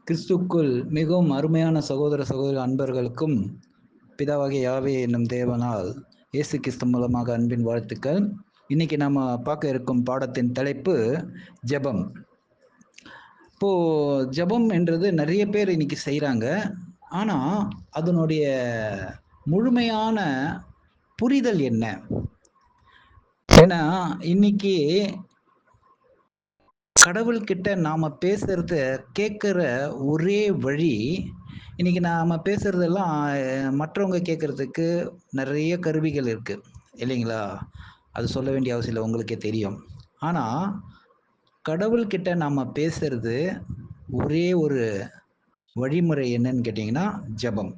கிறிஸ்துக்குள் மிகவும் அருமையான சகோதர சகோதரி அன்பர்களுக்கும் பிதாவாகிய யாவே என்னும் தேவனால் இயேசு கிறிஸ்து மூலமாக அன்பின் வாழ்த்துக்கள். இன்னைக்கு நாம பார்க்க இருக்கும் பாடத்தின் தலைப்பு ஜெபம். இப்போ ஜெபம் என்றது நிறைய பேர் இன்னைக்கு செய்கிறாங்க. ஆனால் அதனுடைய முழுமையான புரிதல் என்ன? ஏன்னா இன்னைக்கு கடவுள்கிட்ட நாம பேசுறத கேட்குற ஒரே வழி, இன்னைக்கு நாம பேசுறதெல்லாம் மற்றவங்க கேட்கறதுக்கு நிறைய கருவிகள் இருக்கு இல்லைங்களா? அது சொல்ல வேண்டிய அவசியம் இல்லை, உங்களுக்கே தெரியும். ஆனால் கடவுள்கிட்ட நாம பேசுறது ஒரே ஒரு வழிமுறை என்னன்னு கேட்டிங்கன்னா ஜெபம்.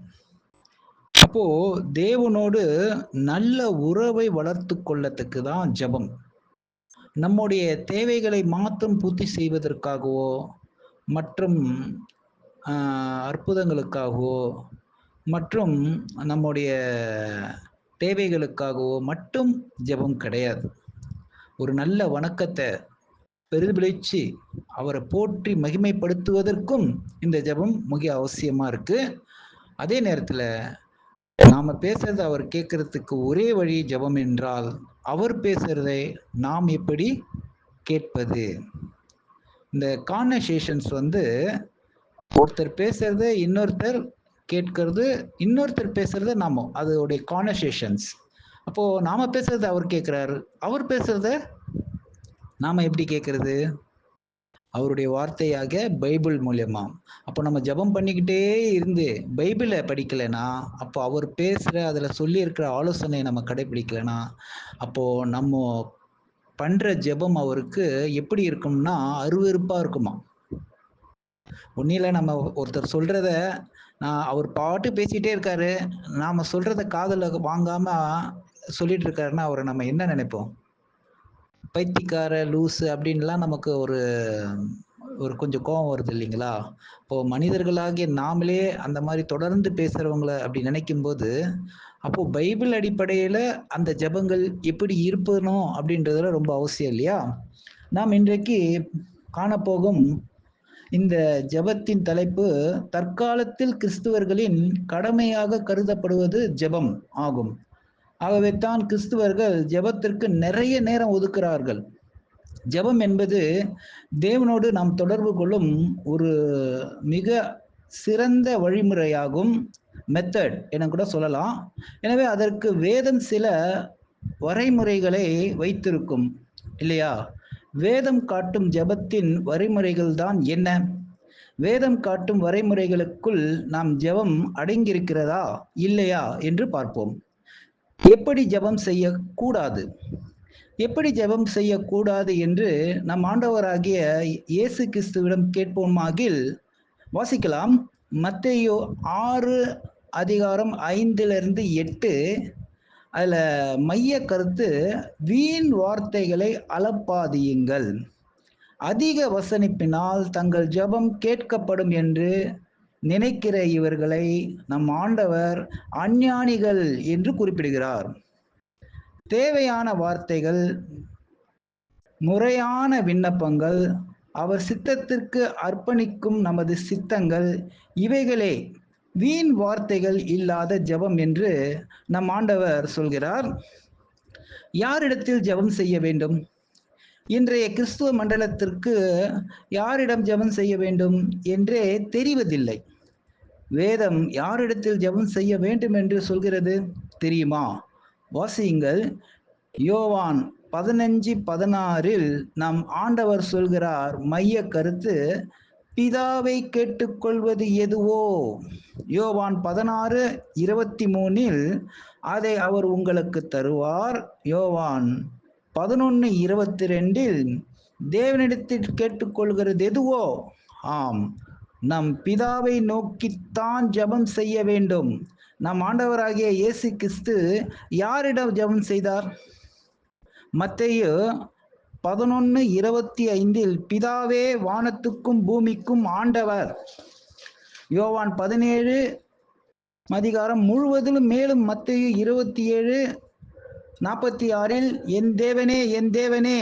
அப்போ தேவனோடு நல்ல உறவை வளர்த்து கொள்ளத்துக்கு தான் ஜெபம். நம்முடைய தேவைகளை மாத்திரம் பூர்த்தி செய்வதற்காகவோ மற்றும் அற்புதங்களுக்காகவோ மற்றும் நம்முடைய தேவைகளுக்காகவோ மட்டும் ஜெபம் கிடையாது. ஒரு நல்ல வணக்கத்தை பிரதிபலித்து அவரை போற்றி மகிமைப்படுத்துவதற்கும் இந்த ஜெபம் மிக அவசியமாக இருக்கு. அதே நேரத்தில் நாம பேசுறதை அவர் கேட்கறதுக்கு ஒரே வழி ஜெபம் என்றால், அவர் பேசுறதை நாம் எப்படி கேட்பது? இந்த கான்வர்சேஷன்ஸ் ஒருத்தர் பேசுறத இன்னொருத்தர் கேட்கறது, இன்னொருத்தர் பேசுறத நாம, அதோடைய கான்வர்சேஷன்ஸ். அப்போ நாம பேசுறத அவர் கேட்கிறாரு, அவர் பேசுறத நாம எப்படி கேட்கறது? அவருடைய வார்த்தையாக பைபிள் மூலியமா. அப்போ நம்ம ஜெபம் பண்ணிக்கிட்டே இருந்து பைபிளை படிக்கலைன்னா, அப்போ அவர் பேசுகிற அதில் சொல்லியிருக்கிற ஆலோசனை நம்ம கடைபிடிக்கலைன்னா, அப்போ நம்ம பண்ற ஜெபம் அவருக்கு எப்படி இருக்கும்னா அருவருப்பாக இருக்குமா. ஒன்னில நம்ம ஒருத்தர் சொல்றத அவர் பாட்டு பேசிட்டே இருக்காரு, நாம சொல்றத காதுல வாங்காம சொல்லிட்டு இருக்காருன்னா அவரை நம்ம என்ன நினைப்போம்? பைத்தியக்கார லூசு அப்படின்லாம் நமக்கு ஒரு கொஞ்சம் கோபம் வருது இல்லைங்களா? இப்போ மனிதர்களாகிய நாமளே அந்த மாதிரி தொடர்ந்து பேசுறவங்கள அப்படி நினைக்கும் போது, அப்போ பைபிள் அடிப்படையில அந்த ஜெபங்கள் எப்படி இருப்பணும் அப்படின்றதுல ரொம்ப அவசியம் இல்லையா? நாம் இன்றைக்கு காணப்போகும் இந்த ஜெபத்தின் தலைப்பு, தற்காலத்தில் கிறிஸ்துவர்களின் கடமையாக கருதப்படுவது ஜெபம் ஆகும். ஆகவே தான் கிறிஸ்துவர்கள் ஜெபத்திற்கு நிறைய நேரம் ஒதுக்குகிறார்கள். ஜெபம் என்பது தேவனோடு நாம் தொடர்பு கொள்ளும் ஒரு மிக சிறந்த வழிமுறையாகும், மெத்தட் என கூட சொல்லலாம். எனவே அதற்கு வேதம் சில வரைமுறைகளை வைத்திருக்கும் இல்லையா? வேதம் காட்டும் ஜெபத்தின் வரைமுறைகள் தான் என்ன? வேதம் காட்டும் வரைமுறைகளுக்குள் நாம் ஜெபம் அடங்கியிருக்கிறதா இல்லையா என்று பார்ப்போம். எப்படி ஜெபம் செய்யக்கூடாது, எப்படி ஜெபம் செய்யக்கூடாது என்று நம் ஆண்டவராகிய இயேசு கிறிஸ்துவிடம் கேட்போமாகில் வாசிக்கலாம். மத்தேயு 6:5-8. அதில் மைய கருத்து, வீண் வார்த்தைகளை அளப்பாதியுங்கள், அதிக வசனிப்பினால் தங்கள் ஜெபம் கேட்கப்படும் என்று நினைக்கிற இவர்களை நம் ஆண்டவர் அஞ்ஞானிகள் என்று குறிப்பிடுகிறார். தேவையான வார்த்தைகள், முறையான விண்ணப்பங்கள், அவர் சித்தத்திற்கு அர்ப்பணிக்கும் நமது சித்தங்கள், இவைகளே வீண் வார்த்தைகள் இல்லாத ஜெபம் என்று நம் ஆண்டவர் சொல்கிறார். யாரிடத்தில் ஜெபம் செய்ய வேண்டும்? இன்றைய கிறிஸ்துவ மண்டலத்திற்கு யாரிடம் ஜெபம் செய்ய வேண்டும் என்றே தெரிவதில்லை. வேதம் யாரிடத்தில் ஜெபம் செய்ய வேண்டும் என்று சொல்கிறது தெரியுமா? வாசியுங்கள். யோவான் 15:16 நம் ஆண்டவர் சொல்கிறார், மைய கருத்து, பிதாவை கேட்டுக்கொள்வது எதுவோ, யோவான் 16:23 அதை அவர் உங்களுக்கு தருவார். யோவான் 11:22 தேவனிடத்தில் கேட்டுக்கொள்கிறது எதுவோ, ஆம், நம் பிதாவை நோக்கித்தான் ஜெபம் செய்ய வேண்டும். நம் ஆண்டவராகிய இயேசு கிறிஸ்து யாரிடம் ஜெபம் செய்தார்? மத்தேயு 11:25 பிதாவே வானத்துக்கும் பூமிக்கும் ஆண்டவர். யோவான் 17 அதிகாரம் முழுவதிலும், மேலும் மத்தேயு 27:46 என் தேவனே, என் தேவனே,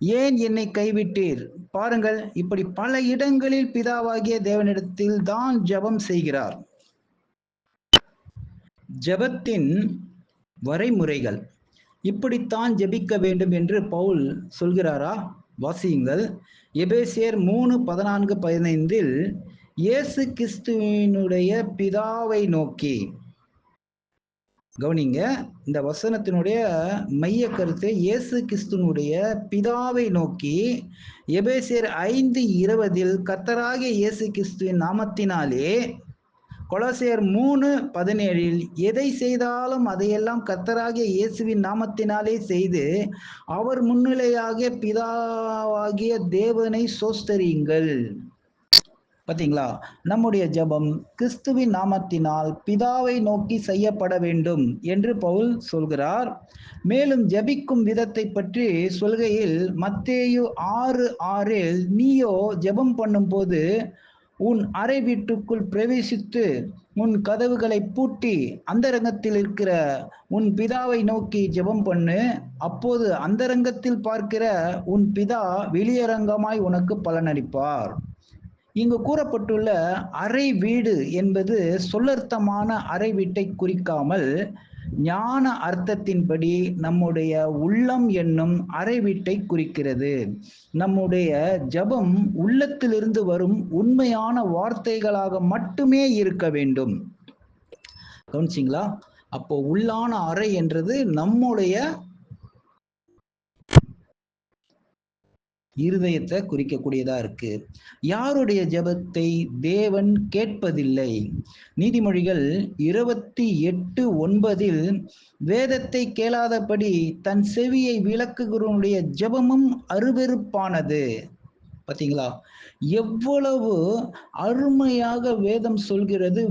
ஏன் என்னை கைவிட்டீர்? பாருங்கள், இப்படி பல இடங்களில் பிதாவாகிய தேவனிடத்தில் தான் ஜெபம் செய்கிறார். ஜெபத்தின் வரைமுறைகள். இப்படித்தான் ஜெபிக்க வேண்டும் என்று பவுல் சொல்கிறாரா? வாசியுங்கள். எபேசியர் 3:14-15 இயேசு கிறிஸ்துவினுடைய பிதாவை நோக்கி. கவனிங்க, இந்த வசனத்தினுடைய மைய கருத்து இயேசு கிறிஸ்துவினுடைய பிதாவை நோக்கி. எபேசியர் 5:20 கர்த்தராகிய இயேசு கிறிஸ்துவின் நாமத்தினாலே. கொலோசியர் 3:17 எதை செய்தாலும் அதையெல்லாம் கர்த்தராகிய இயேசுவின் நாமத்தினாலே செய்து அவர் முன்னிலையாக பிதாவாகிய தேவனை சோஸ்தரியுங்கள். பார்த்தீங்களா? நம்முடைய ஜெபம் கிறிஸ்துவின் நாமத்தினால் பிதாவை நோக்கி செய்யப்பட வேண்டும் என்று பவுல் சொல்கிறார். மேலும் ஜெபிக்கும் விதத்தை பற்றி சொல்கையில் மத்தேயு 6:6 நீயோ ஜெபம் பண்ணும்போது உன் அறை வீட்டுக்குள் பிரவேசித்து உன் கதவுகளை பூட்டி அந்தரங்கத்தில் இருக்கிற உன் பிதாவை நோக்கி ஜெபம் பண்ணு. அப்போது அந்தரங்கத்தில் பார்க்கிற உன் பிதா வெளியரங்கமாய் உனக்கு பலனளிப்பார். இங்கு கூறப்பட்டுள்ள அறை வீடு என்பது சொல்லர்த்தமான அறை வீட்டை குறிக்காமல் ஞான அர்த்தத்தின்படி நம்முடைய உள்ளம் என்னும் அறை வீட்டை குறிக்கிறது. நம்முடைய ஜெபம் உள்ளத்திலிருந்து வரும் உண்மையான வார்த்தைகளாக மட்டுமே இருக்க வேண்டும். கவனிச்சிங்களா? அப்போ உள்ளான அறை என்றது நம்முடைய இருதயத்தை குறிக்கக்கூடியதா இருக்கு. யாருடைய ஜெபத்தை தேவன் கேட்பதில்லை? நீதிமொழிகள் 28:9 வேதத்தை கேளாதபடி தன் செவியை விலக்குகிறவனுடைய ஜெபமும் அருவெருப்பானது. பார்த்தீங்களா? எவ்வளவு அருமையாக வேதம் சொல்கிறது.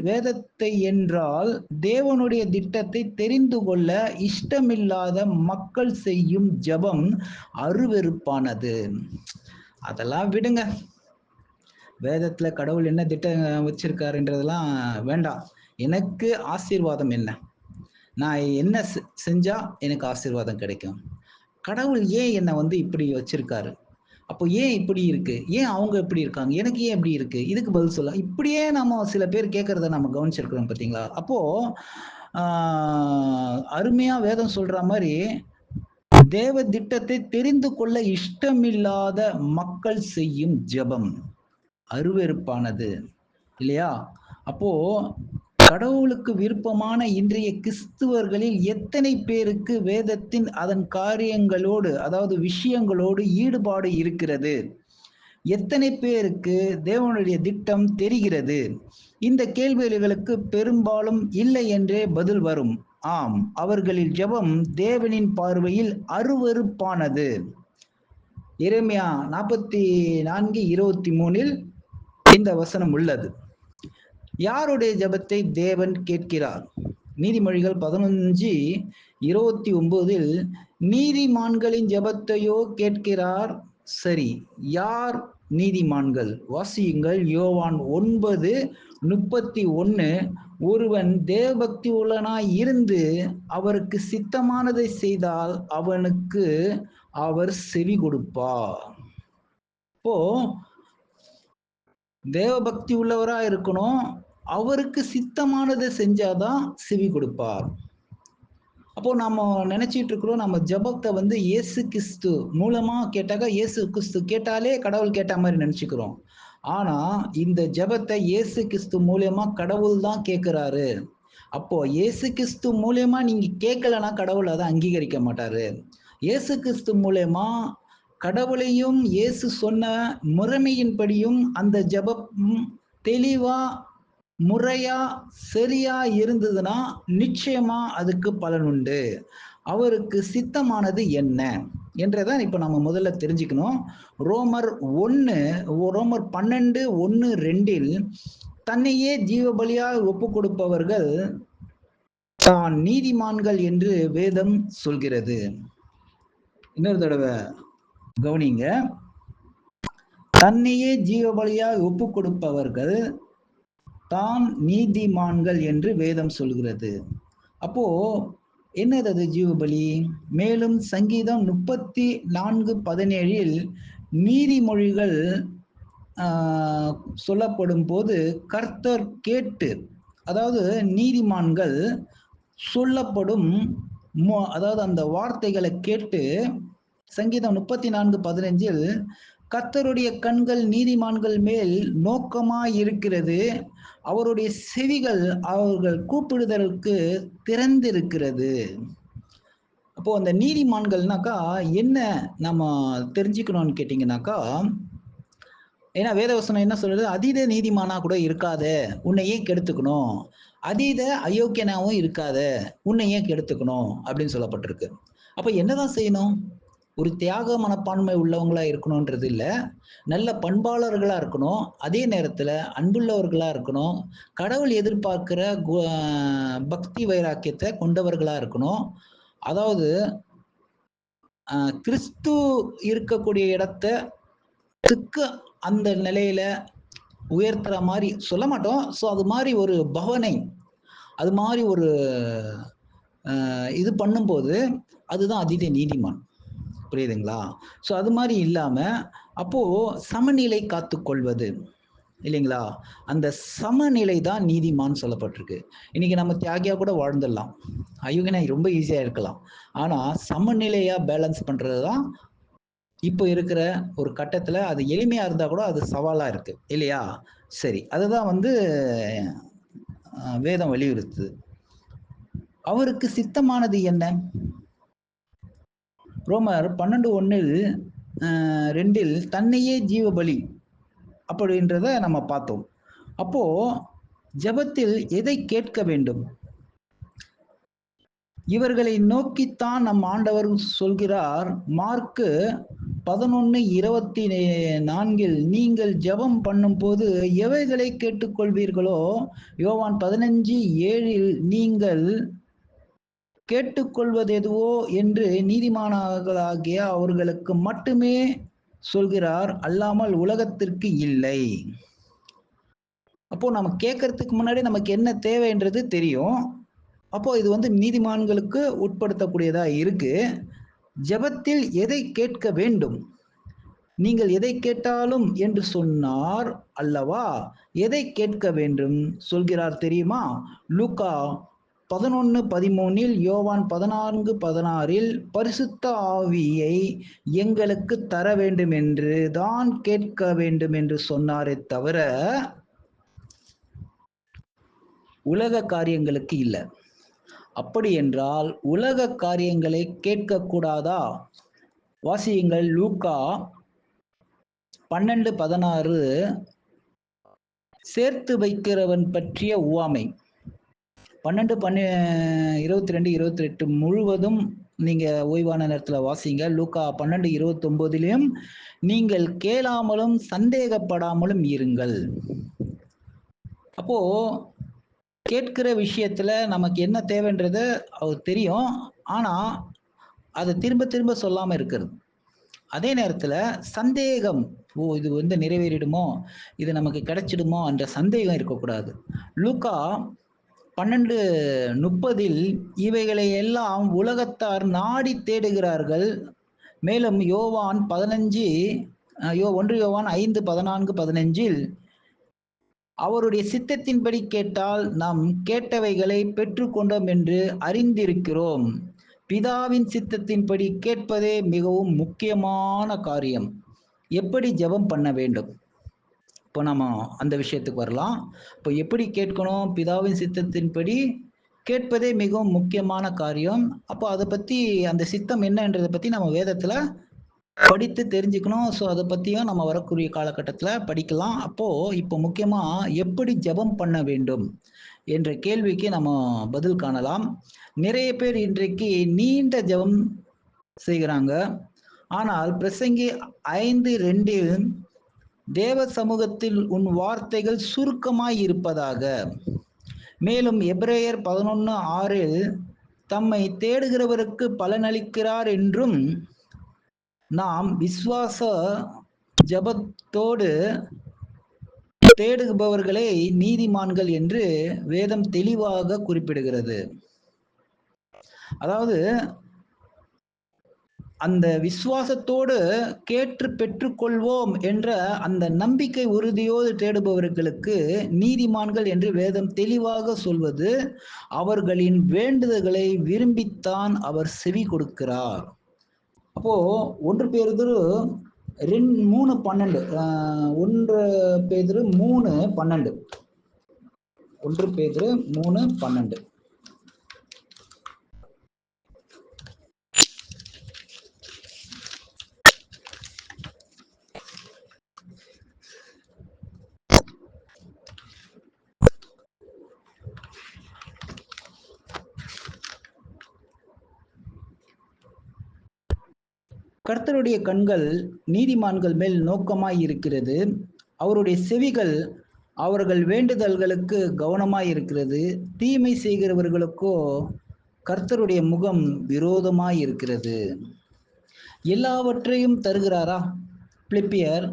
வேதத்தை என்றால் தேவனுடைய திட்டத்தை தெரிந்து கொள்ள இஷ்டமில்லாத மக்கள் செய்யும் ஜெபம் அருவெருப்பானது. அதெல்லாம் விடுங்க. வேதத்துல கடவுள் என்ன திட்டம் வச்சிருக்காருன்றதெல்லாம் வேண்டாம். எனக்கு ஆசீர்வாதம் என்ன? நான் என்ன செஞ்சா எனக்கு ஆசீர்வாதம் கிடைக்கும்? கடவுள் ஏன் என்னை இப்படி வச்சிருக்காரு? அப்போ ஏன் இப்படி இருக்கு? ஏன் அவங்க இப்படி இருக்காங்க? எனக்கு ஏன் இப்படி இருக்கு? இதுக்கு பதில் சொல்ல. இப்படியே நம்ம சில பேர் கேட்கறத நம்ம கவனிச்சிருக்கிறோம் பார்த்தீங்களா? அப்போ அருமையா வேதம் சொல்ற மாதிரி தேவ திட்டத்தை தெரிந்து கொள்ள இஷ்டமில்லாத மக்கள் செய்யும் ஜெபம் அருவெருப்பானது இல்லையா? அப்போ கடவுளுக்கு விருப்பமான இன்றைய கிறிஸ்துவர்களில் எத்தனை பேருக்கு வேதத்தின் அதன் காரியங்களோடு, அதாவது விஷயங்களோடு ஈடுபாடு இருக்கிறது? எத்தனை பேருக்கு தேவனுடைய திட்டம் தெரிகிறது? இந்த கேள்விகளுக்கு பெரும்பாலும் இல்லை என்றே பதில் வரும். ஆம், அவர்களில் ஜெபம் தேவனின் பார்வையில் அருவருப்பானது. எரேமியா 44:23 இந்த வசனம் உள்ளது. யாருடைய ஜெபத்தை தேவன் கேட்கிறார்? நீதிமொழிகள் 15:29 நீதிமான்களின் ஜெபத்தையோ கேட்கிறார். சரி, யார் நீதிமான்கள்? வாசியுங்கள். யோவான் 9:31 ஒருவன் தேவபக்தி உள்ளவனாய் இருந்து அவருக்கு சித்தமானதை செய்தால் அவனுக்கு அவர் செவி கொடுப்பார். இப்போ தேவபக்தி உள்ளவரா இருக்கணும். அவருக்கு சித்தமானதை செஞ்சாதான் செவி கொடுப்பார். அப்போ நம்ம நினைச்சிட்டு இருக்கிறோம் நம்ம ஜெபத்தை இயேசு கிறிஸ்து மூலமா கேட்டாக்க இயேசு கிறிஸ்து கேட்டாலே கடவுள் கேட்ட மாதிரி நினைச்சுக்கிறோம். ஆனா இந்த ஜெபத்தை இயேசு கிறிஸ்து மூலியமா கடவுள் தான் கேட்கிறாரு. அப்போ இயேசு கிறிஸ்து மூலியமா நீங்க கேட்கலன்னா கடவுள் அதை அங்கீகரிக்க மாட்டாரு. இயேசு கிறிஸ்து மூலியமா கடவுளையும் இயேசு சொன்ன முறைமையின்படியும் அந்த ஜெபம் தெளிவா முறையா சரியா இருந்ததுன்னா நிச்சயமா அதுக்கு பலன் உண்டு. அவருக்கு சித்தமானது என்ன என்றதான் இப்ப நம்ம முதல்ல தெரிஞ்சுக்கணும். ரோமர் 12:1-2 தன்னையே ஜீவபலியாக ஒப்பு கொடுப்பவர்கள் தான் நீதிமான்கள் என்று வேதம் சொல்கிறது. இன்னொரு தடவை கவனிங்க. தன்னையே ஜீவபலியாக ஒப்பு கொடுப்பவர்கள் தான் நீதிமான்கள் என்று வேதம் சொல்கிறது. அப்போ என்னது அது ஜீவபலி? மேலும் சங்கீதம் 34:17 நீதிமொழிகள் சொல்லப்படும் போது கர்த்தர் கேட்டு, அதாவது நீதிமான்கள் சொல்லப்படும் அதாவது அந்த வார்த்தைகளை கேட்டு, சங்கீதம் 34:15 கர்த்தருடைய கண்கள் நீதிமான்கள் மேல் நோக்கமாய் இருக்கிறது, அவருடைய செவிகள் அவர்கள் கூப்பிடுதலுக்கு திறந்திருக்கிறது. அப்போ அந்த நீதிமான்கள்னாக்கா என்ன நம்ம தெரிஞ்சுக்கணும்னு கேட்டீங்கன்னாக்கா, ஏன்னா வேதவசனம் என்ன சொல்றது, அதீத நீதிமானா கூட இருக்காத, உன்னை ஏன் கெடுத்துக்கணும், அதீத அயோக்கியனாவும் இருக்காத, உன்னை ஏன் கெடுத்துக்கணும் அப்படின்னு சொல்லப்பட்டிருக்கு. அப்ப என்னதான் செய்யணும்? ஒரு தியாக மனப்பான்மை உள்ளவங்களா இருக்கணும்ன்றது இல்ல, நல்ல பண்பாளர்களா இருக்கணும், அதே நேரத்துல அன்புள்ளவர்களா இருக்கணும், கடவுள் எதிர்பார்க்கிற பக்தி வைராக்கியத்தை கொண்டவர்களா இருக்கணும். அதாவது கிறிஸ்து இருக்கக்கூடிய இடத்துக்கு அந்த நிலையில உயர்த்துற மாதிரி சொல்ல மாட்டோம். ஸோ அது மாதிரி ஒரு பவனை, அது மாதிரி ஒரு இது பண்ணும்போது அதுதான் அதீத நீதிமான். புரியுதுங்களா? ஸோ அது மாதிரி இல்லாம அப்போ சமநிலை காத்துக்கொள்வது இல்லைங்களா? அந்த சமநிலை தான் நீதிமான் சொல்லப்பட்டிருக்கு. இன்னைக்கு நம்ம தியாகியா கூட வாழ்ந்துடலாம், அயோக்கியனா ரொம்ப ஈஸியா இருக்கலாம். ஆனா சமநிலையா பேலன்ஸ் பண்றது தான் இப்போ இருக்கிற ஒரு கட்டத்துல, அது எளிமையா இருந்தா கூட அது சவாலா இருக்கு இல்லையா? சரி, அதுதான் வேதம் வலியுறுத்துது. அவருக்கு சித்தமானது என்ன? ரோமர் 12:1-2 தன்னையே ஜீவ பலி அப்படின்றத நம்ம பார்த்தோம். அப்போ ஜெபத்தில் எதை கேட்க வேண்டும்? இவர்களை நோக்கித்தான் நம் ஆண்டவர் சொல்கிறார். மார்க்கு 11:24 நீங்கள் ஜெபம் பண்ணும்போது எவைகளை கேட்டுக்கொள்வீர்களோ, யோவான் 15:7 நீங்கள் கேட்டுக்கொள்வதெதுவோ என்று நீதிமான்களாகிய அவர்களுக்கு மட்டுமே சொல்கிறார், அல்லாமல் உலகத்திற்கு இல்லை. அப்போ நம்ம கேட்கறதுக்கு முன்னாடி நமக்கு என்ன தேவைன்றது தெரியும். அப்போ இது நீதிமான்களுக்கு உட்படுத்தக்கூடியதா இருக்கு. ஜெபத்தில் எதை கேட்க வேண்டும்? நீங்கள் எதை கேட்டாலும் என்று சொன்னார் அல்லவா? எதை கேட்க வேண்டும் சொல்கிறார் தெரியுமா? லூக்கா 11:13, யோவான் 14:16 பரிசுத்த ஆவியை எங்களுக்கு தர வேண்டும் என்று தான் கேட்க வேண்டும் என்று சொன்னாரே தவிர உலக காரியங்களுக்கு இல்லை. அப்படி என்றால் உலக காரியங்களை கேட்கக்கூடாதா? வாசியுங்கள், லூக்கா 12:16 சேர்த்து வைக்கிறவன் பற்றிய உவமை. 12:22-28 முழுவதும் நீங்க ஓய்வான நேரத்துல வாசிங்க. லூக்கா 12:29 நீங்கள் கேளாமலும் சந்தேகப்படாமலும் இருங்கள். அப்போ கேட்கிற விஷயத்துல நமக்கு என்ன தேவைன்றது அவர் தெரியும். ஆனா அதை திரும்ப திரும்ப சொல்லாம இருக்கிறது. அதே நேரத்துல சந்தேகம், இது நிறைவேறிடுமோ, இது நமக்கு கிடைச்சிடுமோ என்ற சந்தேகம் இருக்கக்கூடாது. லூக்கா 12:30 இவைகளை எல்லாம் உலகத்தார் நாடி தேடுகிறார்கள். மேலும் யோவான் 5 யோவான் 5:14-15 அவருடைய சித்தத்தின்படி கேட்டால் நாம் கேட்டவைகளை பெற்றுக்கொண்டோம் என்று அறிந்திருக்கிறோம். பிதாவின் சித்தத்தின்படி கேட்பதே மிகவும் முக்கியமான காரியம். எப்படி ஜெபம் பண்ண வேண்டும்? இப்போ நம்ம அந்த விஷயத்துக்கு வரலாம். இப்போ எப்படி கேட்கணும்? பிதாவின் சித்தத்தின்படி கேட்பதே மிகவும் முக்கியமான காரியம். அப்போ அதை பத்தி, அந்த சித்தம் என்னன்றதை பத்தி நம்ம வேதத்துல படித்து தெரிஞ்சுக்கணும். ஸோ அதை பத்தியும் நம்ம வரக்கூடிய காலகட்டத்துல படிக்கலாம். அப்போ இப்போ முக்கியமா எப்படி ஜெபம் பண்ண வேண்டும் என்ற கேள்விக்கு நம்ம பதில் காணலாம். நிறைய பேர் இன்றைக்கு நீண்ட ஜெபம் செய்கிறாங்க. ஆனால் பிரசங்கி 5:2 தேவ சமூகத்தில் உன் வார்த்தைகள் சுருக்கமாய் இருப்பதாக. மேலும் எபிரேயர் 11:6 தம்மை தேடுகிறவருக்கு பலனளிக்கிறார் என்றும் நாம் விசுவாச ஜபத்தோடு தேடுபவர்களே நீதிமான்கள் என்று வேதம் தெளிவாக குறிப்பிடுகிறது. அதாவது அந்த விசுவாசத்தோடு கேட்டு பெற்றுக்கொள்வோம் என்ற அந்த நம்பிக்கை உறுதியோடு தேடுபவர்களுக்கு நீதிமான்கள் என்று வேதம் தெளிவாக சொல்வது, அவர்களின் வேண்டுதல்களை விரும்பித்தான் அவர் செவி கொடுக்கிறார். அப்போ 1 பேதுரு 3:12 1 பேதுரு 3:12 1 பேதுரு 3:12 கர்த்தருடைய கண்கள் நீதிமான்கள் மேல் நோக்கமாய் இருக்கிறது, அவருடைய செவிகள் அவர்கள் வேண்டுதல்களுக்கு கவனமாய் இருக்கிறது. தீமை செய்கிறவர்களுக்கோ கர்த்தருடைய முகம் விரோதமாய் இருக்கிறது. எல்லாவற்றையும் தருகிறாரா? பிலிப்பியர்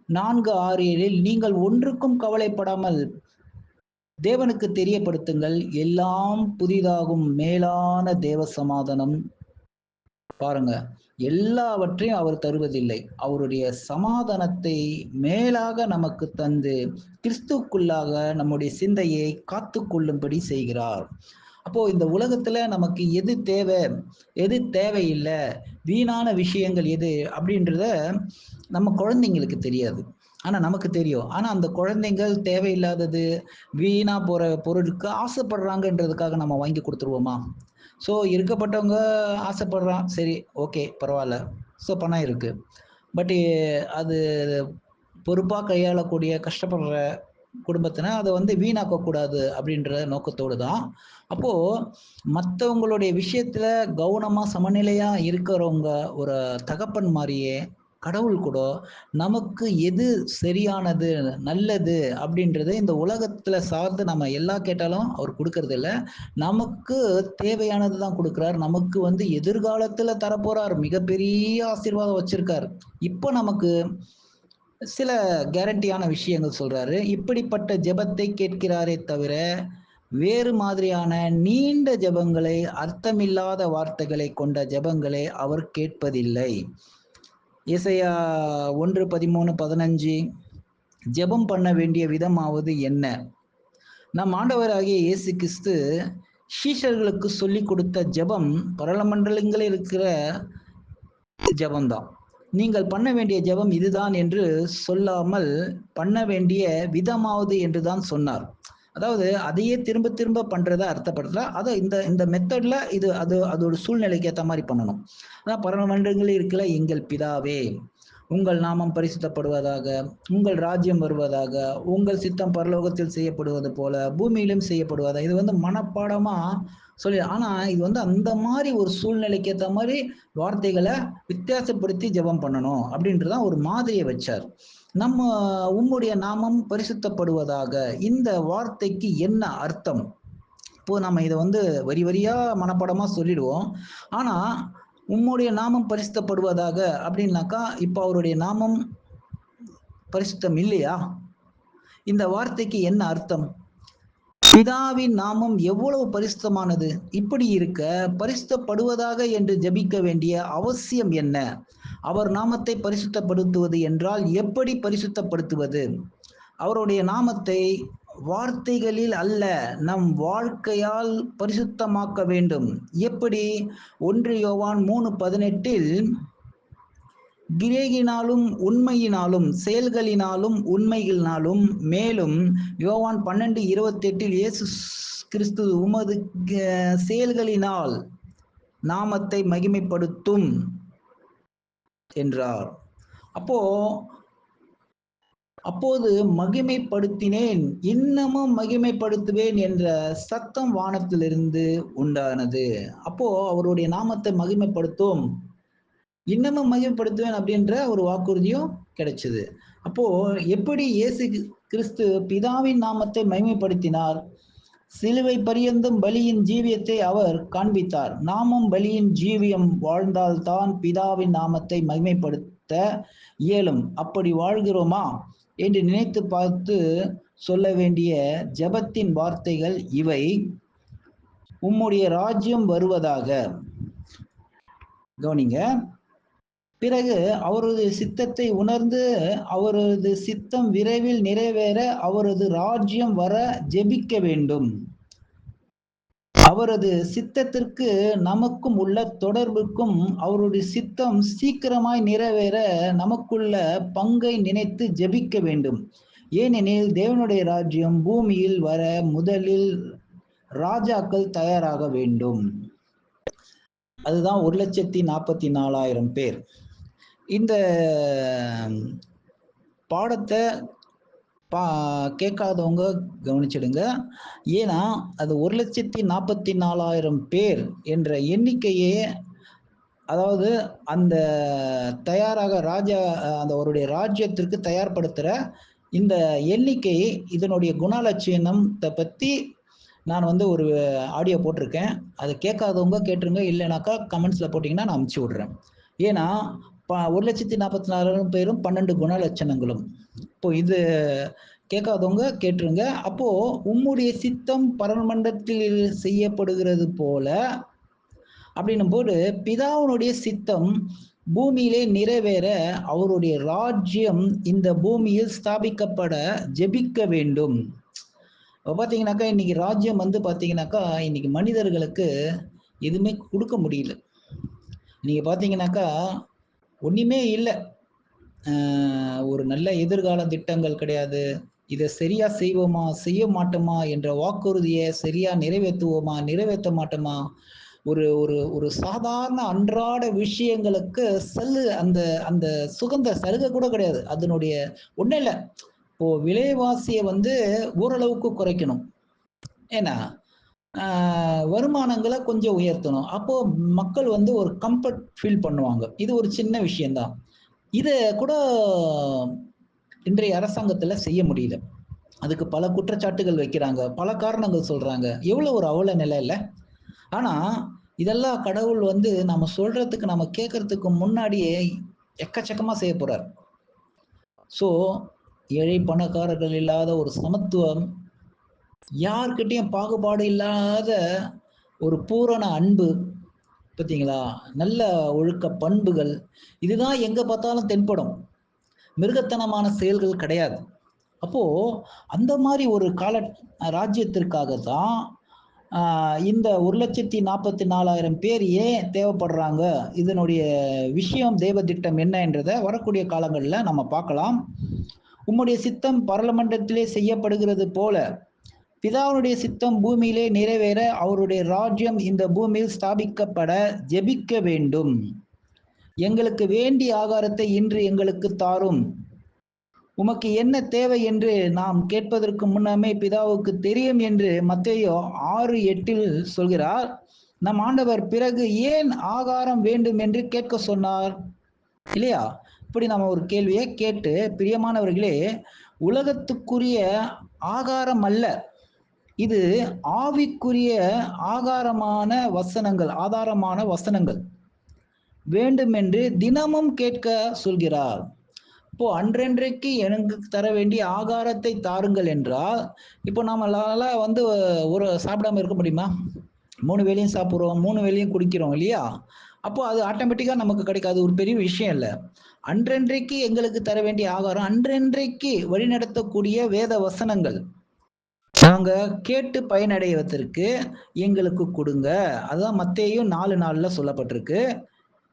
4:6-7 நீங்கள் ஒன்றுக்கும் கவலைப்படாமல் தேவனுக்கு தெரியப்படுத்துங்கள், எல்லாம் புதிதாகும் மேலான தேவ சமாதானம். பாருங்க, எல்லாவற்றையும் அவர் தருவதில்லை, அவருடைய சமாதானத்தை மேலாக நமக்கு தந்து கிறிஸ்துக்குள்ளாக நம்முடைய சிந்தையை காத்து கொள்ளும்படி செய்கிறார். அப்போ இந்த உலகத்துல நமக்கு எது தேவை, எது தேவையில்லை, வீணான விஷயங்கள் எது அப்படின்றத நம்ம குழந்தைங்களுக்கு தெரியாது, ஆனா நமக்கு தெரியும். ஆனா அந்த குழந்தைங்கள் தேவையில்லாதது, வீணா போற பொருளுக்கு ஆசைப்படுறாங்கன்றதுக்காக நம்ம வாங்கி கொடுத்துருவோமா? ஸோ இருக்கப்பட்டவங்க ஆசைப்படுறான், சரி ஓகே பரவாயில்ல, ஸோ பணம் இருக்கு. பட் அது பொறுப்பாக கையாளக்கூடிய கஷ்டப்படுற குடும்பத்தினர் அதை வந்து வீணாக்கக்கூடாது அப்படின்ற நோக்கத்தோடு தான். அப்போது மற்றவங்களுடைய விஷயத்தில் கவனமாக சமநிலையாக இருக்கிறவங்க ஒரு தகப்பன் மாதிரியே கடவுள் கூட நமக்கு எது சரியானது நல்லது அப்படின்றது இந்த உலகத்தில் சார்ந்து நம்ம எல்லா கேட்டாலும் அவர் கொடுக்கறது இல்லை, நமக்கு தேவையானது தான் கொடுக்குறார். நமக்கு வந்து எதிர்காலத்தில் தரப்போறார், மிகப்பெரிய ஆசீர்வாதம் வச்சிருக்கார். இப்போ நமக்கு சில கேரண்டியான விஷயங்கள் சொல்றாரு. இப்படிப்பட்ட ஜெபத்தை கேட்கிறாரே தவிர வேறு மாதிரியான நீண்ட ஜெபங்களை, அர்த்தமில்லாத வார்த்தைகளை கொண்ட ஜெபங்களை அவர் கேட்பதில்லை. ஏசாயா 1:13-15 ஜெபம் பண்ண வேண்டிய விதமாவது என்ன? நம் ஆண்டவராகிய இயேசு கிறிஸ்து சீஷர்களுக்கு சொல்லி கொடுத்த ஜெபம் பரமண்டலங்களில் இருக்கிற ஜெபம்தான். நீங்கள் பண்ண வேண்டிய ஜெபம் இதுதான் என்று சொல்லாமல் பண்ண வேண்டிய விதமாவது என்று தான் சொன்னார். அதாவது அதையே திரும்ப திரும்ப பண்றதை அர்த்தப்படுத்தல, அதை இந்த மெத்தட்ல இது அதோட சூழ்நிலைக்கு ஏற்ற மாதிரி பண்ணணும். அதான் பரமண்டலங்களில் இருக்கிற எங்கள் பிதாவே, உங்கள் நாமம் பரிசுத்தப்படுவதாக, உங்கள் ராஜ்யம் வருவதாக, உங்கள் சித்தம் பரலோகத்தில் செய்யப்படுவது போல பூமியிலும் செய்யப்படுவதாக. இது வந்து மனப்பாடமா சொல்லி, ஆனா இது வந்து அந்த மாதிரி ஒரு சூழ்நிலைக்கு ஏற்ற மாதிரி வார்த்தைகளை வித்தியாசப்படுத்தி ஜெபம் பண்ணணும் அப்படின்றதான் ஒரு மாதிரியை வச்சார். நம்ம உம்முடைய நாமம் பரிசுத்தப்படுவதாக, இந்த வார்த்தைக்கு என்ன அர்த்தம்? இப்போ நம்ம இதை வந்து வரி வரியா மனப்பாடமா சொல்லிடுவோம். ஆனா உம்முடைய நாமம் பரிசுத்தப்படுவதாக அப்படின்னாக்கா இப்போ அவருடைய நாமம் பரிசுத்தம் இல்லையா? இந்த வார்த்தைக்கு என்ன அர்த்தம்? பிதாவின் நாமம் எவ்வளவு பரிசுத்தமானது. இப்படி இருக்க பரிசுத்தப்படுவதாக என்று ஜெபிக்க வேண்டிய அவசியம் என்ன? அவர் நாமத்தை பரிசுத்தப்படுத்துவது என்றால் எப்படி பரிசுத்தப்படுத்துவது? அவருடைய நாமத்தை வார்த்தைகளில் அல்ல, நம் வாழ்க்கையால் பரிசுத்தமாக்க வேண்டும். எப்படி? 1 யோவான் 3:18 கிரேகினாலும் உண்மையினாலும் செயல்களினாலும் உண்மைகளினாலும், மேலும் யோவான் 12:28 இயேசு கிறிஸ்து உமது செயல்களினால் நாமத்தை மகிமைப்படுத்தும் என்றார். அப்போது மகிமைப்படுத்தினேன், இன்னமும் மகிமைப்படுத்துவேன் என்ற சத்தம் வானத்திலிருந்து உண்டானது. அப்போ அவருடைய நாமத்தை மகிமைப்படுத்தும், இன்னமும் மகிமைப்படுத்துவேன் அப்படின்ற ஒரு வாக்குறுதியும் கிடைச்சது. அப்போ எப்படி இயேசு கிறிஸ்து பிதாவின் நாமத்தை மகிமைப்படுத்தினார்? சிலுவை பரியந்தம் பலியின் ஜீவியத்தை அவர் காண்பித்தார். நாமும் பலியின் ஜீவியம் வாழ்ந்தால்தான் பிதாவின் நாமத்தை மகிமைப்படுத்த இயலும். அப்படி வாழ்கிறோமா என்று நினைத்து பார்த்து சொல்ல வேண்டிய ஜெபத்தின் வார்த்தைகள் இவை. உம்முடைய ராஜ்யம் வருவதாக. கவனிங்க. பிறகு அவரது சித்தத்தை உணர்ந்து அவரது சித்தம் விரைவில் நிறைவேற அவரது ராஜ்யம் வர ஜெபிக்க வேண்டும். அவரது சித்தத்திற்கு நமக்கும் உள்ள தொடர்புக்கும் அவருடைய சித்தம் சீக்கிரமாய் நிறைவேற நமக்குள்ள பங்கை நினைத்து ஜெபிக்க வேண்டும். ஏனெனில் தேவனுடைய ராஜ்யம் பூமியில் வர முதலில் ராஜாக்கள் தயாராக வேண்டும். அதுதான் 1,44,000 பேர். இந்த பாடத்தை கேட்காதவங்க கவனிச்சிடுங்க. ஏன்னா அது 1,44,000 பேர் என்ற எண்ணிக்கையே, அதாவது அந்த தயாராக அந்த அவருடைய ராஜ்யத்திற்கு தயார்படுத்துற இந்த எண்ணிக்கை, இதனுடைய குணலட்சணத்தை பத்தி நான் ஒரு ஆடியோ போட்டிருக்கேன். அதை கேட்காதவங்க கேட்டுருங்க, இல்லைனாக்கா கமெண்ட்ஸ்ல போட்டீங்கன்னா நான் அனுப்பிச்சு விடுறேன். ஏன்னா 1,44,000 பேரும் 12 குணலட்சணங்களும். இப்போ இது கேட்காதவங்க கேட்டுருங்க. அப்போ உம்முடைய சித்தம் பரமண்டலத்தில் செய்யப்படுகிறது போல அப்படின்னும் போது பிதாவுடைய சித்தம் பூமியிலே நிறைவேற அவருடைய ராஜ்யம் இந்த பூமியில் ஸ்தாபிக்கப்பட ஜெபிக்க வேண்டும். பாத்தீங்கன்னாக்கா இன்னைக்கு ராஜ்யம் பாத்தீங்கன்னாக்கா இன்னைக்கு மனிதர்களுக்கு எதுவுமே கொடுக்க முடியல. நீங்க பாத்தீங்கன்னாக்கா ஒண்ணுமே இல்லை. ஒரு நல்ல எதிர்கால திட்டங்கள் கிடையாது. இதை சரியா செய்வோமா செய்ய மாட்டோமா என்ற வாக்குறுதியை சரியா நிறைவேற்றுவோமா நிறைவேற்ற மாட்டோமா, ஒரு ஒரு ஒரு சாதாரண அன்றாட விஷயங்களுக்கு அந்த அந்த சுகந்த சலுகை கூட கிடையாது. அதனுடைய ஒன்றும் இல்லை. இப்போ விலைவாசியை ஓரளவுக்கு குறைக்கணும். ஏன்னா வருமானங்களை கொஞ்சம் உயர்த்தணும். அப்போ மக்கள் ஒரு கம்ஃபர்ட் ஃபீல் பண்ணுவாங்க. இது ஒரு சின்ன விஷயம்தான். இதை கூட இன்றைய அரசாங்கத்துல செய்ய முடியல. அதுக்கு பல குற்றச்சாட்டுகள் வைக்கிறாங்க, பல காரணங்கள் சொல்றாங்க. எவ்வளவு ஒரு அவல நிலை இல்ல. ஆனா இதெல்லாம் கடவுள் நம்ம சொல்றதுக்கு நம்ம கேட்கறதுக்கு முன்னாடியே எக்கச்சக்கமா செய்ய போறார். சோ ஏழை பணக்காரர்கள் இல்லாத ஒரு சமத்துவம், யார்கிட்டயும் பாகுபாடு இல்லாத ஒரு பூரண அன்பு, பார்த்தீங்களா, நல்ல ஒழுக்க பண்புகள், இதுதான் எங்க பார்த்தாலும் தென்படும். மிருகத்தனமான செயல்கள் கிடையாது. அப்போ அந்த மாதிரி ஒரு ராஜ்யத்திற்காக தான் இந்த 1,44,000 பேர் ஏன் தேவைப்படுறாங்க, இதனுடைய விஷயம் தேவ திட்டம் என்ன என்றதை வரக்கூடிய காலங்களில் நம்ம பார்க்கலாம். உம்முடைய சித்தம் பரலமண்டலத்திலே செய்யப்படுகிறது போல பிதாவுடைய சித்தம் பூமியிலே நிறைவேற அவருடைய ராஜ்யம் இந்த பூமியில் ஸ்தாபிக்கப்பட ஜெபிக்க வேண்டும். எங்களுக்கு வேண்டிய ஆகாரத்தை இன்று எங்களுக்கு தாரும். உமக்கு என்ன தேவை என்று நாம் கேட்பதற்கு முன்னமே பிதாவுக்கு தெரியும் என்று மத்தேயு 6:8 சொல்கிறார். நம் ஆண்டவர் பிறகு ஏன் ஆகாரம் வேண்டும் என்று கேட்க சொன்னார் இல்லையா? இப்படி நம்ம ஒரு கேள்வியை கேட்டு, பிரியமானவர்களே, உலகத்துக்குரிய ஆகாரம் அல்ல, இது ஆவிக்குரிய ஆதாரமான வசனங்கள் வேண்டும் என்று தினமும் கேட்க சொல்கிறார். இப்போ அன்றன்றைக்கு எனக்கு தர வேண்டிய ஆகாரத்தை தாருங்கள் என்றால், இப்போ நம்மளால ஒரு சாப்பிடாம இருக்க முடியுமா? 3 வேளையும் சாப்பிட்றோம், 3 வேளையும் குடிக்கிறோம் இல்லையா? அப்போ அது ஆட்டோமேட்டிக்கா நமக்கு கிடைக்காது, ஒரு பெரிய விஷயம் இல்லை. அன்றன்றைக்கு எங்களுக்கு தர வேண்டிய ஆகாரம், அன்றன்றைக்கு வழிநடத்தக்கூடிய வேத வசனங்கள் நாங்க கேட்டு பயனடைவதற்கு எங்களுக்கு கொடுங்க. அதான் மத்தேயு 4:4 சொல்லப்பட்டிருக்கு.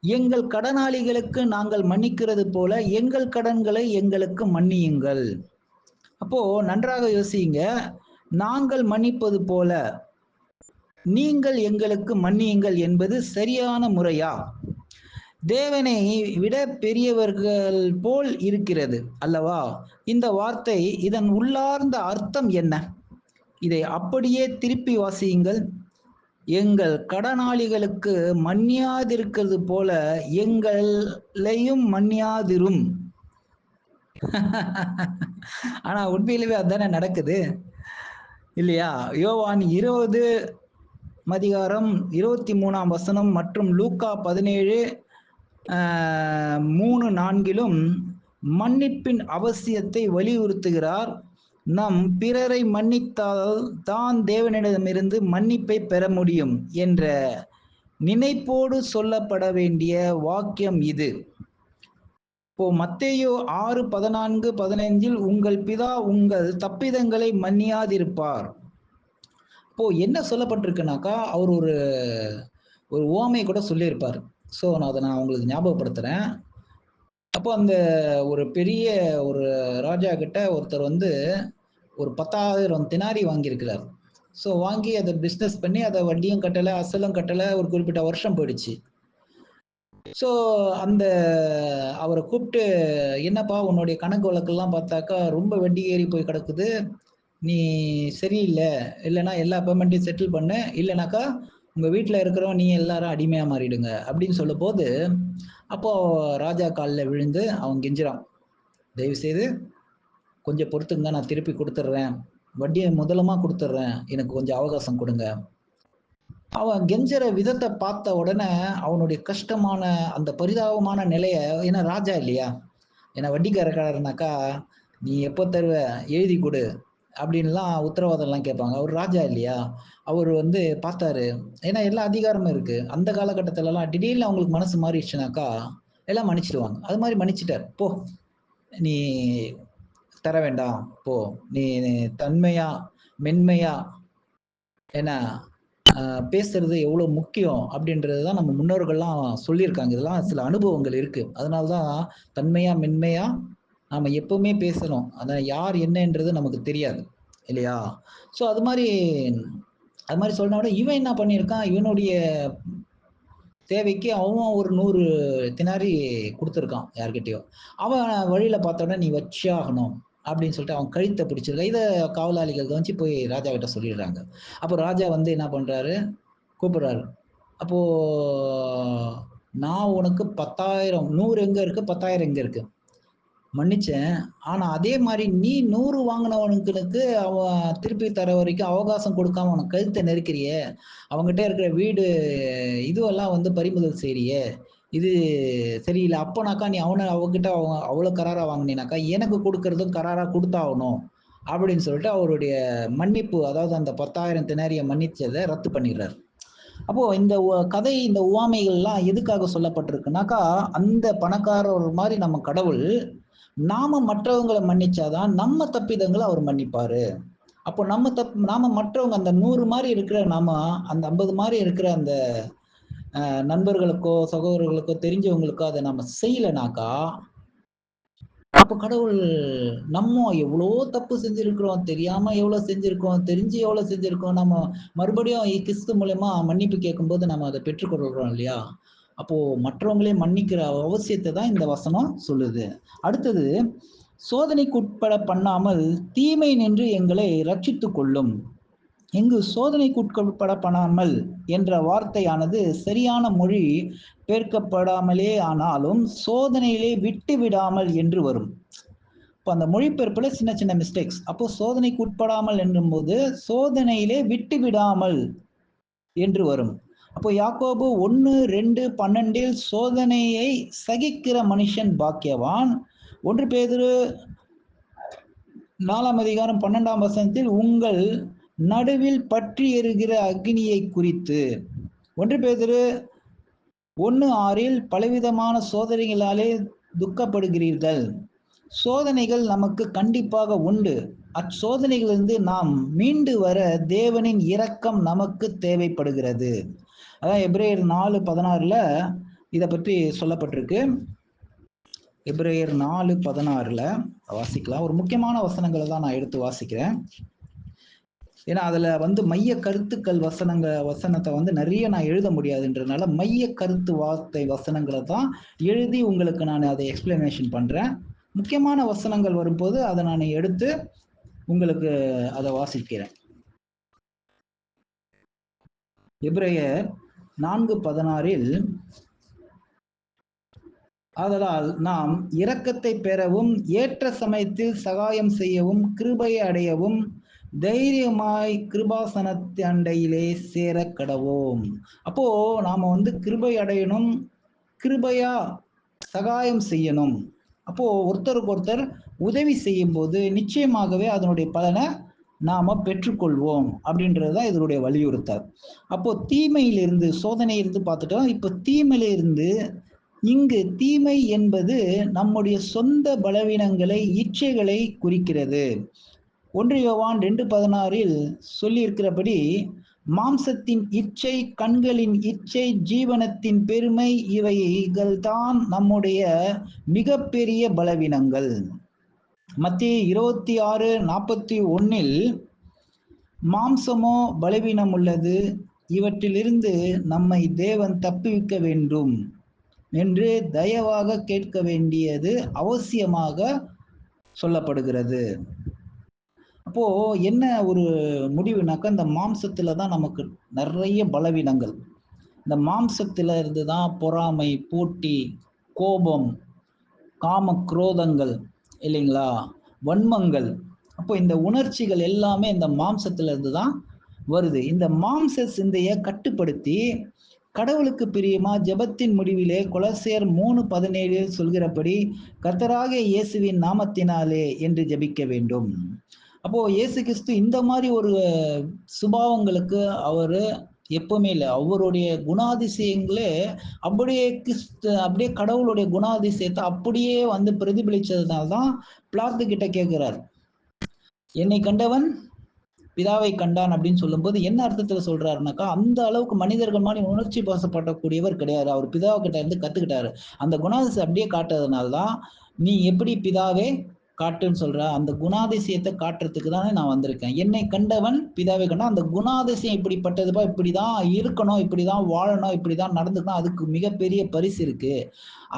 எங்கள் கடனாளிகளுக்கு நாங்கள் மன்னிக்கிறது போல எங்கள் கடன்களை எங்களுக்கு மன்னியுங்கள். அப்போ நன்றாக யோசிங்க. நாங்கள் மன்னிப்பது போல நீங்கள் எங்களுக்கு மன்னியுங்கள் என்பது சரியான முறையா? தேவனை விட பெரியவர்கள் போல் இருக்கிறது அல்லவா இந்த வார்த்தை. இதன் உள்ளார்ந்த அர்த்தம் என்ன? இதை அப்படியே திருப்பி வாசியுங்கள். எங்கள் கடனாளிகளுக்கு மன்னியாதிருக்கிறது போல எங்களையும் மன்னியாதிரும். ஆனா உண்மையிலுமே அதுதானே நடக்குது இல்லையா? யோவான் 20:23 மற்றும் லூக்கா 17:3-4 மன்னிப்பின் அவசியத்தை வலியுறுத்துகிறார். நம் பிறரை மன்னித்தால் தான் தேவனிடமிருந்து மன்னிப்பை பெற முடியும் என்ற நினைப்போடு சொல்லப்பட வேண்டிய வாக்கியம் இது. இப்போ மத்தேயு 6:14-15 உங்கள் பிதா உங்கள் தப்பிதங்களை மன்னியாதிருப்பார். இப்போ என்ன சொல்லப்பட்டிருக்குனாக்கா, அவர் ஒரு உவமை கூட சொல்லியிருப்பார். ஸோ நான் உங்களுக்கு ஞாபகப்படுத்துறேன். அப்போ அந்த ஒரு பெரிய ஒரு ராஜா கிட்ட ஒருத்தர் வந்து ஒரு 10,000 தினாரி வாங்கியிருக்கிறார். ஸோ வாங்கி அதை பிஸ்னஸ் பண்ணி அதை வட்டியும் கட்டலை, அசலும் கட்டலை, ஒரு குறிப்பிட்ட வருஷம் போயிடுச்சு. ஸோ அந்த அவரை கூப்பிட்டு, என்னப்பா உன்னுடைய கணக்கு வழக்கெல்லாம் பார்த்தாக்கா ரொம்ப வட்டி ஏறி போய் கிடக்குது, நீ சரியில்லை, இல்லைன்னா எல்லா பேமெண்ட்டையும் செட்டில் பண்ணு, இல்லைனாக்கா உங்கள் வீட்டில் இருக்கிறவங்க நீ எல்லாரும் அடிமையாக மாறிடுங்க அப்படின்னு சொல்லும் போது, அப்போ ராஜா காலில் விழுந்து அவன் கெஞ்சுறான், தயவுசெய்து கொஞ்சம் பொறுத்துங்க, நான் திருப்பி கொடுத்துட்றேன், வட்டியை முதலமா கொடுத்துட்றேன், எனக்கு கொஞ்சம் அவகாசம் கொடுங்க. அவன் கெஞ்சற விதத்தை பார்த்த உடனே அவனுடைய கஷ்டமான அந்த பரிதாபமான நிலைய, ஏன்னா ராஜா இல்லையா, ஏன்னா வட்டிக்காரக்காரனாக்கா நீ எப்போ தருவ, எழுதி கொடு அப்படின்லாம் உத்தரவாதம்லாம் கேட்பாங்க. அவர் ராஜா இல்லையா, அவர் வந்து பார்த்தாரு. ஏன்னா எல்லா அதிகாரமும் இருக்கு. அந்த காலகட்டத்திலலாம் திடீர்னு அவங்களுக்கு மனசு மாறிடுச்சுனாக்கா எல்லாம் மன்னிச்சிடுவாங்க. அது மாதிரி மன்னிச்சிட்டார். போ, நீ தர வேண்டாம், போ, நீ தன்மையா மென்மையா, ஏன்னா பேசுறது எவ்வளவு முக்கியம் அப்படின்றது தான் நம்ம முன்னோர்கள்லாம் சொல்லியிருக்காங்க. இதெல்லாம் சில அனுபவங்கள் இருக்கு. அதனாலதான் தன்மையா மென்மையா நாம எப்பவுமே பேசணும். அதான் யார் என்னன்றது நமக்கு தெரியாது இல்லையா? ஸோ அது மாதிரி சொன்ன உடனே இவன் என்ன பண்ணியிருக்கான், இவனுடைய தேவைக்கு அவன் ஒரு 100 தினாரி கொடுத்துருக்கான் யார்கிட்டயோ. அவன் வழியில பார்த்த உடனே நீ வச்சே ஆகணும் அப்படின்னு சொல்லிட்டு அவன் கழுத்தை பிடிச்சிருக்க. இதை காவலாளிகள் கவனிச்சு போய் ராஜா கிட்ட சொல்லிடுறாங்க. அப்போ ராஜா வந்து என்ன பண்றாரு, கூப்பிடுறாரு. அப்போ நான் உனக்கு 10,000, 100 எங்க இருக்கு, 10,000 எங்க இருக்கு, மன்னிச்சேன். ஆனா அதே மாதிரி நீ 100 வாங்கினவனுக்கு அவன் திருப்பி தர வரைக்கும் அவகாசம் கொடுக்காம அவன் கழுத்தை நெருக்கிறியே, அவங்ககிட்ட இருக்கிற வீடு இதுவெல்லாம் வந்து பறிமுதல் செய்றியே, இது சரியில்லை. அப்போனாக்கா நீ அவகிட்ட அவ்வளவு கராரா வாங்கினாக்கா எனக்கு கொடுக்கறதும் கராரா கொடுத்தாகணும் அப்படின்னு சொல்லிட்டு அவருடைய மன்னிப்பு, அதாவது அந்த 10,000 தினாரிய மன்னிச்சதை ரத்து பண்ணிடுறாரு. அப்போ இந்த கதை, இந்த உவமைகள்லாம் எதுக்காக சொல்லப்பட்டிருக்குனாக்கா, அந்த பணக்காரர் மாதிரி நம்ம கடவுள் நாம மற்றவங்களை மன்னிச்சாதான் நம்ம தப்பிதங்களை அவர் மன்னிப்பாரு. அப்போ நாம மற்றவங்க அந்த 100 மாதிரி இருக்கிற நாம அந்த 50 மாதிரி இருக்கிற அந்த நண்பர்களுக்கோ சகோதரர்களுக்கோ தெரிஞ்சவங்களுக்கோ அதை நம்ம செய்யலைனாக்கா, அப்போ கடவுள் நம்ம எவ்வளோ தப்பு செஞ்சிருக்கிறோம், தெரியாம எவ்வளவு செஞ்சிருக்கோம், தெரிஞ்சு எவ்வளவு செஞ்சிருக்கோம், நம்ம மறுபடியும் கிறிஸ்து மூலமா மன்னிப்பு கேட்கும்போது நம்ம அதை பெற்றுக்கொள்கிறோம் இல்லையா? அப்போ மற்றவங்களே மன்னிக்கிற அவசியத்தை தான் இந்த வசனம் சொல்லுது. அடுத்தது, சோதனைக்கு உட்பட பண்ணாமல் தீமை நின்று எங்களை ரட்சித்துக் கொள்ளும். இங்கு சோதனைக்கு உட்பட பண்ணாமல் என்ற வார்த்தையானது சரியான மொழி பெயர்க்கப்படாமலே ஆனாலும் சோதனையிலே விட்டு விடாமல் என்று வரும். இப்போ அந்த மொழிபெயர்ப்புல சின்ன சின்ன மிஸ்டேக்ஸ். அப்போ சோதனைக்கு உட்படாமல் என்னும் போது சோதனையிலே விட்டு விடாமல் என்று வரும். அப்போ யாக்கோபு 1:2-12 சோதனையை சகிக்கிற மனுஷன் பாக்கியவான். 1 பேதுரு 4:12 உங்கள் நடுவில் பற்றி எரிகிற அக்னியை குறித்து. 1 பேதுரு 1:6 பலவிதமான சோதனைகளாலே துக்கப்படுகிறீர்கள். சோதனைகள் நமக்கு கண்டிப்பாக உண்டு. அச்சோதனைகளிலிருந்து நாம் மீண்டு வர தேவனின் இரக்கம் நமக்கு தேவைப்படுகிறது. அதான் எபிரேயர் 4:16 இதை பற்றி சொல்லப்பட்டிருக்கு. எபிரேயர் 4:16 வாசிக்கலாம். ஒரு முக்கியமான வசனங்களை தான் நான் எடுத்து வாசிக்கிறேன். ஏன்னா அதுல வந்து மைய கருத்துக்கள் வசனத்தை வந்து நிறைய நான் எழுத முடியாதுன்றதுனால மைய கருத்து வார்த்தை வசனங்களை தான் எழுதி உங்களுக்கு நான் அதை எக்ஸ்பிளனேஷன் பண்றேன். முக்கியமான வசனங்கள் வரும்போது அதை நான் எடுத்து உங்களுக்கு அதை வாசிக்கிறேன். எபிரேயர் 4:16 ஆதலால் நாம் இரக்கத்தை பெறவும் ஏற்ற சமயத்தில் சகாயம் செய்யவும் கிருபையை அடையவும் தைரியமாய் கிருபாசனத்தண்டையிலே சேர கடவோம். அப்போ நாம வந்து கிருபை அடையணும், கிருபையா சகாயம் செய்யணும். அப்போ ஒருத்தருக்கு ஒருத்தர் உதவி செய்யும் போது நிச்சயமாகவே அதனுடைய பலனை நாம பெற்றுக்கொள்வோம் அப்படின்றதுதான் இதனுடைய வலியுறுத்தல். அப்போ தீமையிலிருந்து சோதனையிலிருந்து பார்த்துட்டோம். இப்போ தீமையிலிருந்து இங்கு தீமை என்பது நம்முடைய சொந்த பலவீனங்களை, இச்சைகளை குறிக்கிறது. 1 யோவான் 2:16 சொல்லியிருக்கிறபடி, மாம்சத்தின் இச்சை, கண்களின் இச்சை, ஜீவனத்தின் பெருமை இவைகள்தான் நம்முடைய மிகப்பெரிய பலவீனங்கள். மத்தேயு 26:41 மாம்சமோ பலவீனம் உள்ளது, இவற்றிலிருந்து நம்மை தேவன் தப்புவிக்க வேண்டும் என்று தயவாக கேட்க வேண்டியது அவசியமாக சொல்லப்படுகிறது. அப்போ என்ன ஒரு முடிவுனாக்கா, இந்த மாம்சத்துல தான் நமக்கு நிறைய பலவீனங்கள். இந்த மாம்சத்துல இருந்து தான் பொறாமை, போட்டி, கோபம், காம குரோதங்கள் இல்லைங்களா, வன்மங்கள். அப்போ இந்த உணர்ச்சிகள் எல்லாமே இந்த மாம்சத்துல இருந்து தான் வருது. இந்த மாம்ச சிந்தையை கட்டுப்படுத்தி கடவுளுக்கு பிரியமா ஜெபத்தின் முடிவிலே கொலோசியர் 3:17 சொல்கிறபடி கர்த்தராகிய இயேசுவின் நாமத்தினாலே என்று ஜெபிக்க வேண்டும். அப்போ இயேசு கிறிஸ்து இந்த மாதிரி ஒரு சுபாவங்களுக்கு அவரு எப்பவுமே இல்லை. அவருடைய குணாதிசயங்களே அப்படியே கடவுளுடைய குணாதிசயத்தை அப்படியே வந்து பிரதிபலிச்சதுனால்தான் பிலாத்து கிட்ட கேட்கிறார், என்னை கண்டவன் பிதாவை கண்டான் அப்படின்னு சொல்லும்போது என்ன அர்த்தத்துல சொல்றாருனாக்கா, அந்த அளவுக்கு மனிதர்கள் மாதிரி உணர்ச்சி பாசப்படக்கூடியவர் கிடையாது. அவர் பிதாவை கிட்ட இருந்து கத்துக்கிட்டாரு. அந்த குணாதிசயம் அப்படியே காட்டுறதுனால்தான் நீ எப்படி பிதாவே காட்டுன்னு சொல்ற, அந்த குணாதிசயத்தை காட்டுறதுக்கு தானே நான் வந்திருக்கேன். என்னை கண்டவன் பிதாவை கண்டான். அந்த குணாதிசயம் இப்படிப்பட்டதுப்பா, இப்படிதான் இருக்கணும், இப்படிதான் வாழணும், இப்படிதான் நடந்துக்கணும். அதுக்கு மிகப்பெரிய பரிசு இருக்கு.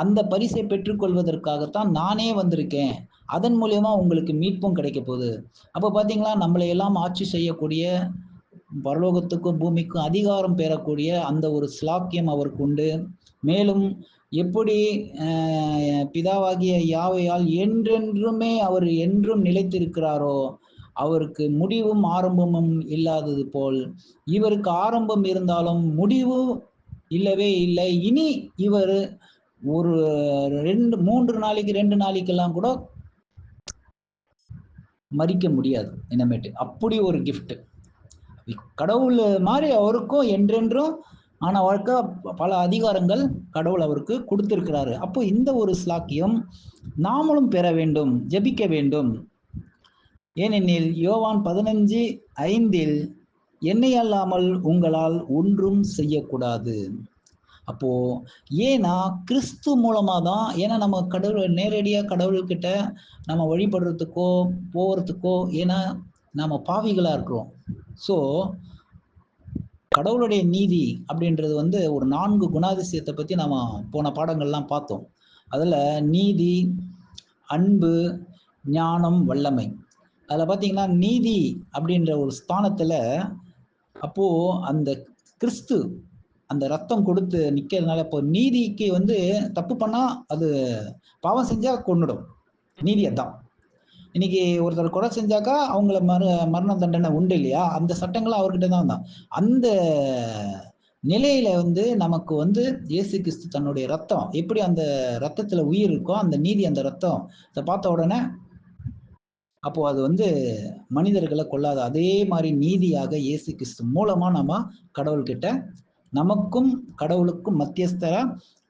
அந்த பரிசை பெற்றுக்கொள்வதற்காகத்தான் நானே வந்திருக்கேன். அதன் மூலியமா உங்களுக்கு மீட்பும் கிடைக்க போகுது. அப்ப பாத்தீங்களா, நம்மளை எல்லாம் ஆட்சி செய்யக்கூடிய, பரலோகத்துக்கும் பூமிக்கும் அதிகாரம் பெறக்கூடிய அந்த ஒரு ஸ்லாக்கியம் அவருக்கு உண்டு. மேலும் எப்படி பிதாவாகிய யாவையால் என்றென்றுமே அவர் என்றும் நிலைத்திருக்கிறாரோ, அவருக்கு முடிவும் ஆரம்பமும் இல்லாதது போல் இவருக்கு ஆரம்பம் இருந்தாலும் முடிவு இல்லவே இல்லை. இனி இவர் ஒரு 3 நாளைக்கு 2 நாளைக்கெல்லாம் கூட மறிக்க முடியாது இனிமேட்டு. அப்படி ஒரு கிஃப்ட். கடவுள் மாதிரி அவருக்கும் என்றென்றும் ஆன வாழ்க்கை, பல அதிகாரங்கள் கடவுள் அவருக்கு கொடுத்திருக்கிறாரு. அப்போ இந்த ஒரு ஸ்லாக்கியம் நாமளும் பெற வேண்டும், ஜெபிக்க வேண்டும். ஏனெனில் யோவான் 15:5 என்னை அல்லாமல் உங்களால் ஒன்றும் செய்யக்கூடாது. அப்போ ஏன்னா கிறிஸ்து மூலமா தான், ஏன்னா நம்ம கடவுள் நேரடியா கடவுள்கிட்ட நம்ம வழிபடுறதுக்கோ போகிறதுக்கோ, ஏன்னா நாம பாவிகளா இருக்கிறோம். ஸோ கடவுளுடைய நீதி அப்படின்றது வந்து ஒரு 4 குணாதிசயத்தை பத்தி நாம போன பாடங்கள்லாம் பார்த்தோம். அதுல நீதி, அன்பு, ஞானம், வல்லமை. அதுல பாத்தீங்கன்னா நீதி அப்படின்ற ஒரு ஸ்தானத்துல அப்போ அந்த கிறிஸ்து அந்த ரத்தம் கொடுத்து நிக்கிறதுனால, இப்போ நீதிக்கு வந்து தப்பு பண்ணா அது பாவம் செஞ்சா கொன்னுடும். நீதி அதான். இன்னைக்கு ஒருத்தர் கொலை செஞ்சாக்கா அவங்கள மரண தண்டனை உண்டு இல்லையா, அந்த சட்டங்கள் அவர்கிட்ட தான் தான். அந்த நிலையில வந்து நமக்கு வந்து இயேசு கிறிஸ்து தன்னுடைய ரத்தம், எப்படி அந்த ரத்தத்துல உயிர் இருக்கோ, அந்த நீதி அந்த ரத்தம் இதை பார்த்த உடனே அப்போ அது வந்து மனிதர்களை கொள்ளாது. அதே மாதிரி நீதியாக இயேசு கிறிஸ்து மூலமா நம்ம கடவுள்கிட்ட, நமக்கும் கடவுளுக்கும் மத்தியஸ்தரா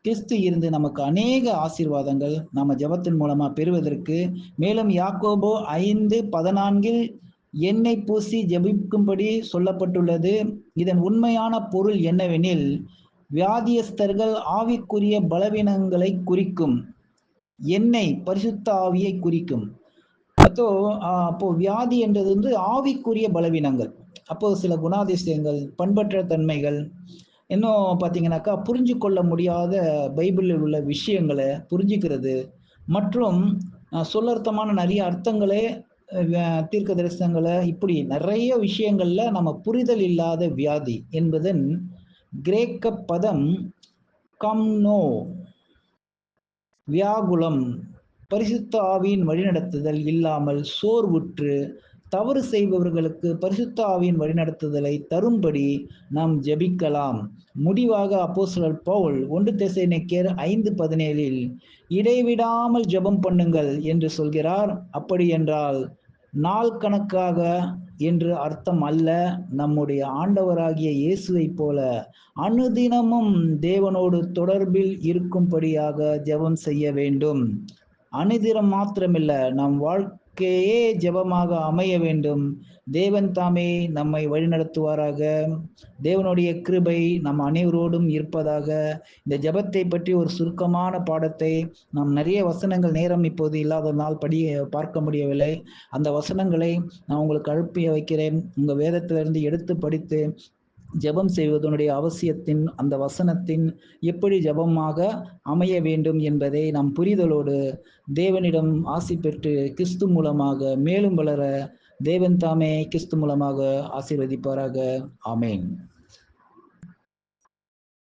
கிறிஸ்து இருந்து நமக்கு அநேக ஆசீர்வாதங்கள் நம்ம ஜெபத்தின் மூலமா பெறுவதற்கு, மேலும் யாக்கோபு 5:14 எண்ணெய் பூசி ஜெபிக்கும்படி சொல்லப்பட்டுள்ளது. இதன் உண்மையான பொருள் என்னவெனில், வியாதியஸ்தர்கள் ஆவிக்குரிய பலவீனங்களை குறிக்கும். எண்ணெய் பரிசுத்த ஆவியை குறிக்கும். அப்போ வியாதி என்றது வந்து ஆவிக்குரிய பலவீனங்கள். அப்போ சில குணாதிசயங்கள், பண்பற்ற தன்மைகள், இன்னும் பார்த்தீங்கன்னாக்கா புரிஞ்சு கொள்ள முடியாத பைபிளில் உள்ள விஷயங்களை புரிஞ்சுக்கிறது, மற்றும் சொல்லர்த்தமான நிறைய அர்த்தங்களே, தீர்க்க தரிசனங்களை, இப்படி நிறைய விஷயங்கள்ல நம்ம புரிதல் இல்லாத வியாதி என்பதன் கிரேக்க பதம் கம்னோ, வியாகுலம். பரிசுத்த ஆவியின் வழிநடத்துதல் இல்லாமல் சோர்வுற்று தவறு செய்பவர்களுக்கு பரிசுத்த ஆவியின் வழிநடத்துதலை தரும்படி நாம் ஜெபிக்கலாம். முடிவாக அப்போஸ்தலர் பவுல் 1 தெசலோனிக்கேயர் 5:17 இடைவிடாமல் ஜெபம் பண்ணுங்கள் என்று சொல்கிறார். அப்படி என்றால் நாள் கணக்காக என்று அர்த்தம் அல்ல. நம்முடைய ஆண்டவராகிய இயேசுவை போல அனுதினமும் தேவனோடு தொடர்பில் இருக்கும்படியாக ஜெபம் செய்ய வேண்டும். அனுதினம் மாத்திரமில்ல, நம் வாழ்க்கையே ஜெபமாக அமைய வேண்டும். தேவன் தாமே நம்மை வழிநடத்துவாராக. தேவனுடைய கிருபை நம் அனைவரோடும் இருப்பதாக. இந்த ஜெபத்தை பற்றி ஒரு சுருக்கமான பாடத்தை நாம் நிறைய வசனங்கள் நேரம் இப்போது இல்லாததனால் பார்க்க முடியவில்லை. அந்த வசனங்களை நான் உங்களுக்கு அனுப்பி வைக்கிறேன். உங்க வேதத்திலிருந்து எடுத்து படித்து ஜெபம் செய்வதனுடைய அவசியத்தின், அந்த வசனத்தின் எப்படி ஜெபமாக அமைய வேண்டும் என்பதை நாம் புரிதலோடு தேவனிடம் ஆசி பெற்று கிறிஸ்து மூலமாக மேலும் வளர தேவன் தாமே கிறிஸ்து மூலமாக ஆசீர்வதிப்பாராக. ஆமென்.